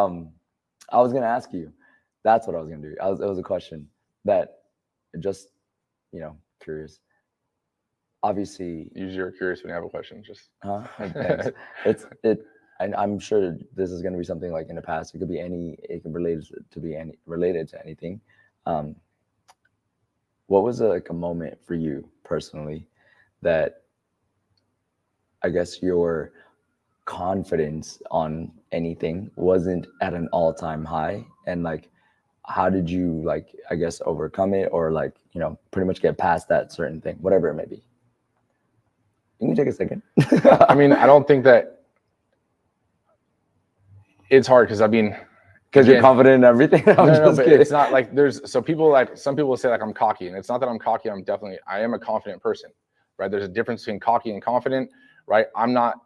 was going to ask you. That's what I was going to do. It was a question that just, you know, curious. Obviously. Usually you're curious when you have a question. Just. Thanks. I'm sure this is going to be something like in the past. It could be it can related to anything. What was a moment for you personally that I guess your confidence on anything wasn't at an all-time high, and like, how did you, like, I guess, overcome it, or like, you know, pretty much get past that certain thing, whatever it may be? Can you take a second? I mean, I don't think that it's hard, because I mean, because you're confident in everything. No, but it's not like some people say like I'm cocky, and it's not that I'm cocky. I am a confident person, right? There's a difference between cocky and confident, right? I'm not,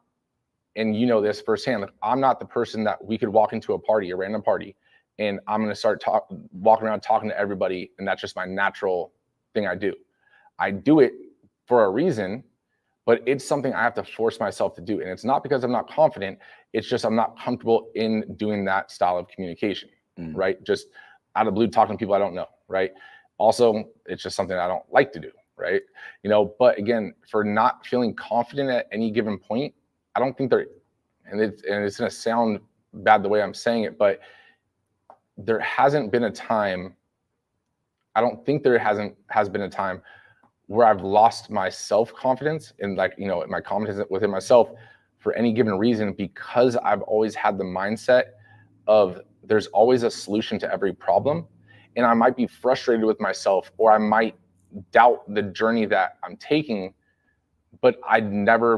and you know this firsthand, like, I'm not the person that we could walk into a random party, and I'm going to start walking around talking to everybody, and that's just my natural thing I do. I do it for a reason, but it's something I have to force myself to do. And it's not because I'm not confident, it's just I'm not comfortable in doing that style of communication, right? Just out of the blue, talking to people I don't know, right? Also, it's just something I don't like to do, right? You know, but again, for not feeling confident at any given point, I don't think and it's going to sound bad the way I'm saying it, but there hasn't been a time, I don't think there has been a time where I've lost my self-confidence and, like, you know, my confidence within myself for any given reason, because I've always had the mindset of there's always a solution to every problem. And I might be frustrated with myself, or I might doubt the journey that I'm taking, but I've never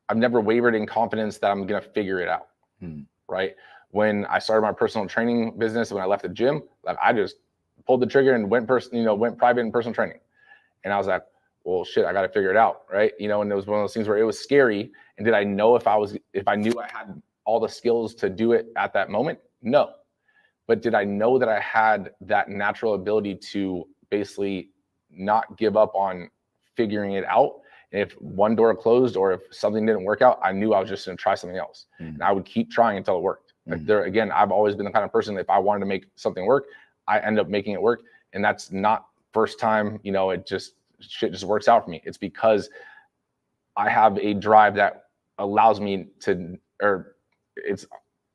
wavered in confidence that I'm going to figure it out. Right. When I started my personal training business, when I left the gym, like, I just pulled the trigger and went private in personal training. And I was like, well, shit, I got to figure it out. Right. You know, and it was one of those things where it was scary. And did I know if I knew I had all the skills to do it at that moment? No. But did I know that I had that natural ability to basically not give up on figuring it out? And if one door closed or if something didn't work out, I knew I was just going to try something else. And I would keep trying until it worked. Like, again, I've always been the kind of person that if I wanted to make something work, I end up making it work. And that's not first time, you know, shit just works out for me. It's because I have a drive that allows me to, or it's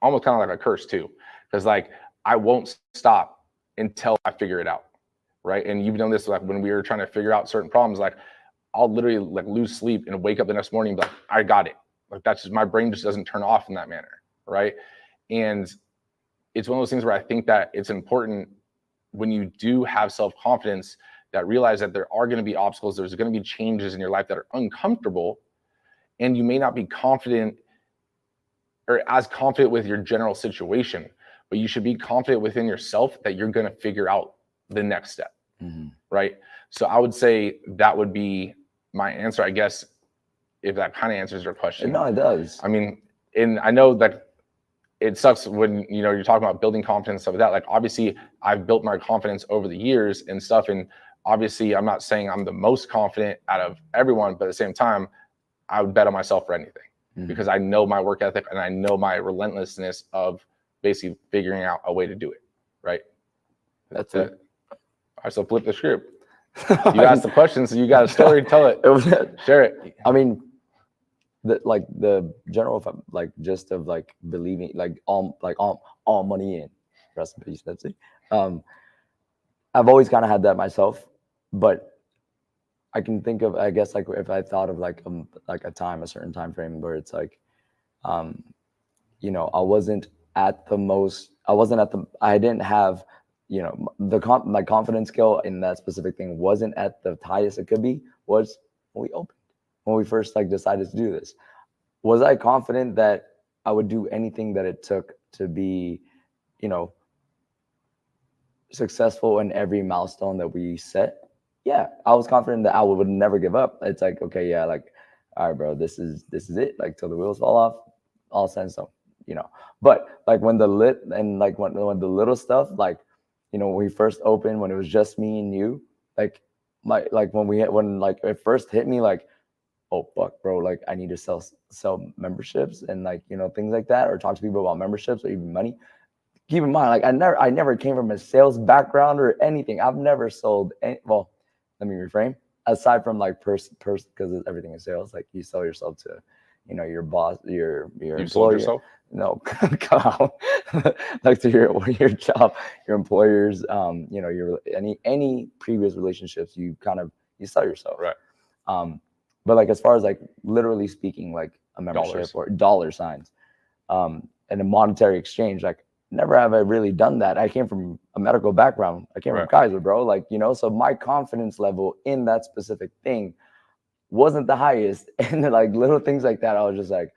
almost kind of like a curse too. Because, like, I won't stop until I figure it out. Right. And you've known this, like, when we were trying to figure out certain problems, like, I'll literally, like, lose sleep and wake up the next morning and be like, I got it. Like, that's just, my brain just doesn't turn off in that manner. Right. And it's one of those things where I think that it's important when you do have self-confidence that realize that there are going to be obstacles, there's going to be changes in your life that are uncomfortable, and you may not be confident or as confident with your general situation, but you should be confident within yourself that you're going to figure out the next step, right? So I would say that would be my answer, I guess, if that kind of answers your question. No, it does. I mean, and I know that it sucks when, you know, you're talking about building confidence, stuff like that. Like, obviously I've built my confidence over the years and stuff. And obviously I'm not saying I'm the most confident out of everyone, but at the same time, I would bet on myself for anything because I know my work ethic and I know my relentlessness of basically figuring out a way to do it. Right. That's it. I still flip the script. You asked the question, so you got a story, tell it. Share it. I mean, the general gist of like believing all money in, rest in peace. That's it. I've always kind of had that myself, but I can think of, I guess, like if I thought of like a certain time frame where it's like, you know, I didn't have, you know, my confidence scale in that specific thing wasn't at the highest it could be. Was when we first like decided to do this. Was I confident that I would do anything that it took to be, you know, successful in every milestone that we set? Yeah, I was confident that I would never give up. It's like, okay, yeah, like, all right, bro, this is it. Like, till the wheels fall off, all sense so, you know. But like when the little stuff, like, you know, when we first opened, when it was just me and you, like when it first hit me, like, oh fuck, bro, like I need to sell memberships and like, you know, things like that, or talk to people about memberships or even money. Keep in mind, like I never came from a sales background or anything. I've never sold any, well, let me reframe. Aside from like person, because everything is sales, like you sell yourself to, you know, your boss, your employer. Sold yourself? No, like to your job, your employers, you know, your any previous relationships, you sell yourself. Right. But like as far as like literally speaking, like a membership or dollar signs, and a monetary exchange, like never have I really done that. I came from a medical background. I came from Kaiser, bro. Like, you know, so my confidence level in that specific thing wasn't the highest. And like little things like that, I was just like,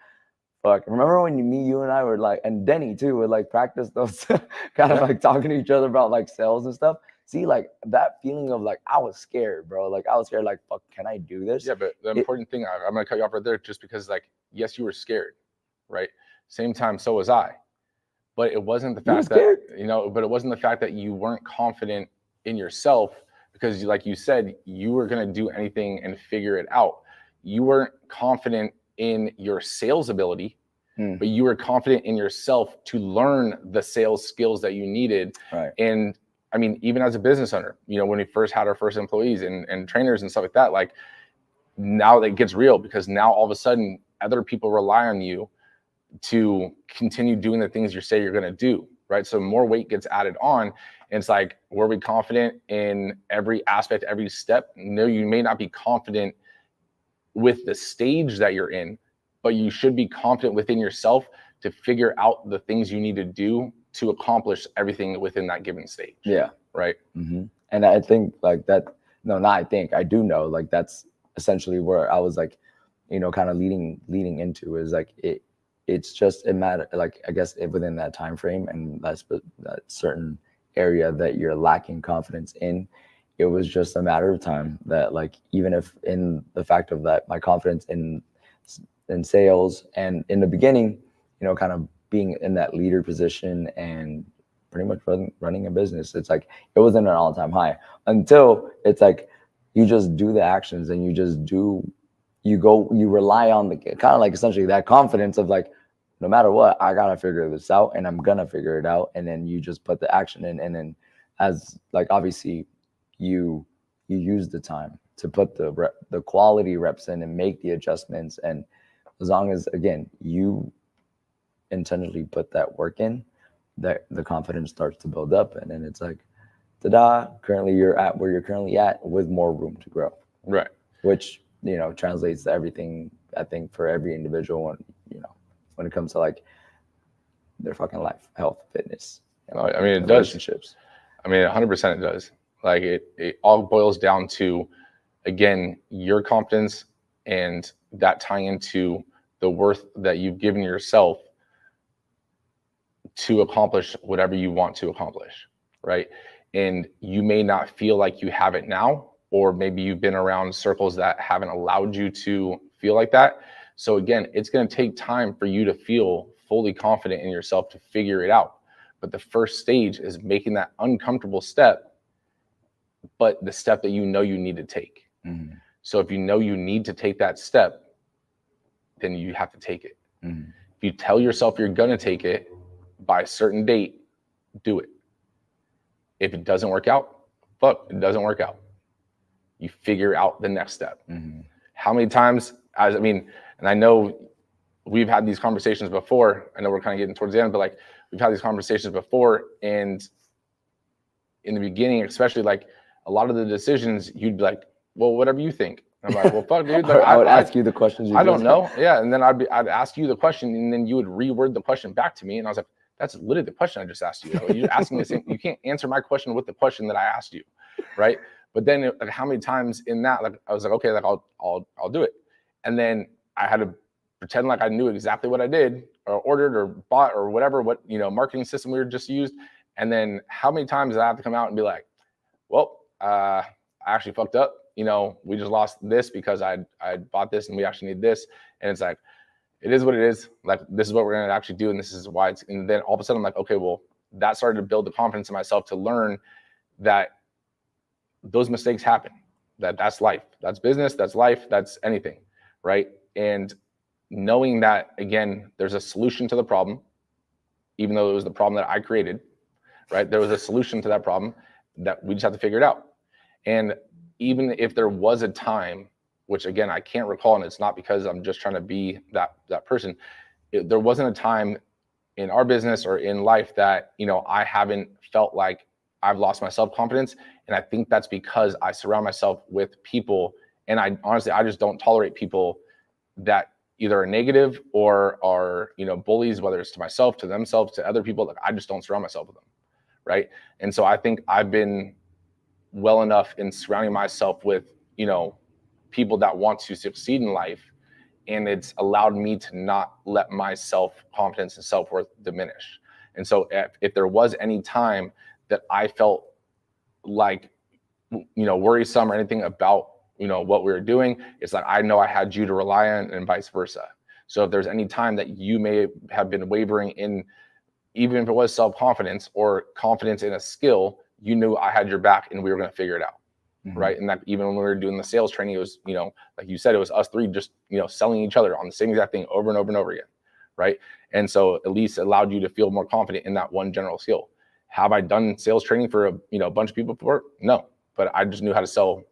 fuck. Remember when you and I were like, and Denny too, would like practice those kind of like talking to each other about like sales and stuff. See, like that feeling of like, I was scared, bro. Like I was scared, like, fuck, can I do this? Yeah, but the important thing, I'm going to cut you off right there just because like, yes, you were scared, right? Same time, so was I. But it wasn't the fact that, you know, but it wasn't the fact that you weren't confident in yourself because like you said, you were going to do anything and figure it out. You weren't confident in your sales ability, but you were confident in yourself to learn the sales skills that you needed. Right. And I mean, even as a business owner, you know, when we first had our first employees and trainers and stuff like that, like now it gets real because now all of a sudden other people rely on you to continue doing the things you say you're going to do, right? So more weight gets added on. And it's like, were we confident in every aspect, every step? No, you may not be confident with the stage that you're in, but you should be confident within yourself to figure out the things you need to do to accomplish everything within that given stage. Yeah. Right. Mm-hmm. And I think like that, I do know, like that's essentially where I was like, you know, kind of leading into is like, it's just a matter, like, I guess within that time frame and that certain area that you're lacking confidence in, it was just a matter of time that like, even if in the fact of that, my confidence in sales and in the beginning, you know, kind of being in that leader position and pretty much running a business, it's like, it wasn't an all-time high until it's like, you just do the actions and you rely on the kind of like essentially that confidence of like, no matter what, I gotta figure this out and I'm gonna figure it out. And then you just put the action in, and then as like obviously you use the time to put the quality reps in and make the adjustments. And as long as again you intentionally put that work in, that the confidence starts to build up, and then it's like, ta-da! Currently you're at where you're currently at with more room to grow. Right. Which, you know, translates to everything, I think, for every individual, and you know, when it comes to like their fucking life, health, fitness, I mean, it does. relationships. I mean, 100% it does. Like it all boils down to, again, your confidence and that tying into the worth that you've given yourself to accomplish whatever you want to accomplish, right? And you may not feel like you have it now, or maybe you've been around circles that haven't allowed you to feel like that. So again, it's going to take time for you to feel fully confident in yourself to figure it out. But the first stage is making that uncomfortable step, but the step that you know you need to take. Mm-hmm. So if you know you need to take that step, then you have to take it. Mm-hmm. If you tell yourself you're going to take it by a certain date, do it. If it doesn't work out, it doesn't work out. You figure out the next step. Mm-hmm. How many times, and I know we've had these conversations before. I know we're kind of getting towards the end, but like we've had these conversations before, and in the beginning, especially, like a lot of the decisions, you'd be like, well, whatever you think. I'm like, well, fuck, dude. Like, I would ask you the questions. I don't know. Yeah. And then I'd ask you the question, and then you would reword the question back to me. And I was like, that's literally the question I just asked you. You're asking the same, you can't answer my question with the question that I asked you. Right. But then like how many times in that, like, I was like, okay, like I'll do it. And then I had to pretend like I knew exactly what I did or ordered or bought or whatever, marketing system we were just used. And then how many times did I have to come out and be like, well, I actually fucked up. We just lost this because I bought this and we actually need this. And it's like, it is what it is. Like, this is what we're going to actually do. And this is why and then all of a sudden I'm like, okay, well, that started to build the confidence in myself to learn that those mistakes happen, that's life, that's business, that's life, that's anything. Right. And knowing that, again, there's a solution to the problem, even though it was the problem that I created, right? There was a solution to that problem that we just have to figure it out. And even if there was a time, which again, I can't recall, and it's not because I'm just trying to be that person, there wasn't a time in our business or in life that, I haven't felt like I've lost my self-confidence. And I think that's because I surround myself with people, and I just don't tolerate people that either are negative or are, bullies, whether it's to myself, to themselves, to other people. Like, I just don't surround myself with them. Right. And so I think I've been well enough in surrounding myself with, people that want to succeed in life. And it's allowed me to not let my self-confidence and self-worth diminish. And so if there was any time that I felt like, worrisome or anything about, what we were doing, it's like, I know I had you to rely on, and vice versa. So if there's any time that you may have been wavering in, even if it was self-confidence or confidence in a skill, you knew I had your back and we were going to figure it out. Mm-hmm. Right. And that even when we were doing the sales training, it was, like you said, it was us three just, selling each other on the same exact thing over and over and over again. Right. And so at least it allowed you to feel more confident in that one general skill. Have I done sales training for a bunch of people before? No, but I just knew how to sell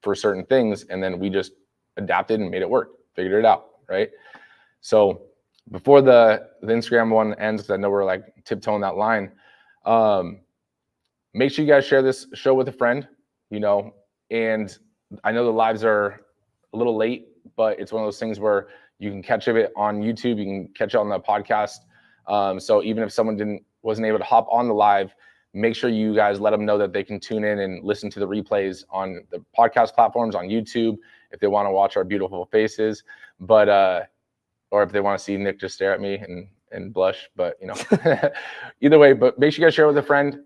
for certain things. And then we just adapted and made it work, figured it out. Right. So before the Instagram one ends, because I know we're like tiptoeing that line, make sure you guys share this show with a friend, and I know the lives are a little late, but it's one of those things where you can catch it on YouTube, you can catch it on the podcast. So even if someone wasn't able to hop on the live, make sure you guys let them know that they can tune in and listen to the replays on the podcast platforms, on YouTube, if they want to watch our beautiful faces, but or if they want to see Nick just stare at me and blush, but either way. But make sure you guys share with a friend.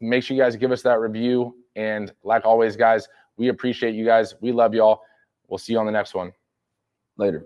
Make sure you guys give us that review. And like always, guys, we appreciate you guys. We love y'all. We'll see you on the next one. Later.